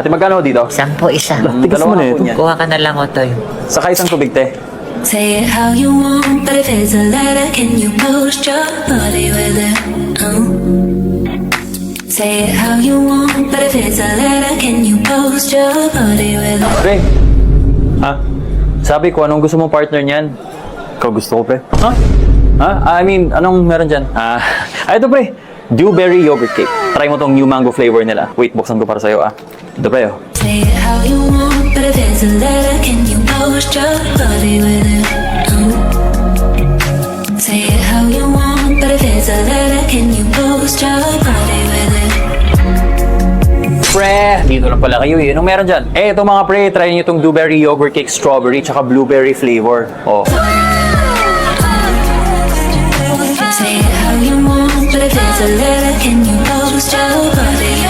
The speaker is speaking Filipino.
Ate, magkano dito? 10 isa. Tigas mo na ito. Kuha ka na lang, Otoy. Saka isang tubig, te. Say it how you want, but if it's a letter, can you post your body with it? Say it how you want, but if it's a letter, can you post your body with it? Pre, ha? Sabi ko, anong gusto mong partner niyan? Ikaw gusto ko, pre. Ha? Ha? I mean, anong meron dyan? Ito, pre. Dewberry yogurt cake. Try mo tong new mango flavor nila. Wait, buksan ko para sa'yo, Ito, pre, oh. Say it how you want, but if it's a letter, can you post your body with it? Say it how you want, but if it's a letter, can you post your body with it? Pre, dito lang pala kayo eh. Anong meron dyan? Ito mga pre, try nyo itong Dewberry yogurt cake strawberry tsaka blueberry flavor. Oh. Say it how you want, but if it's a letter, can you post your body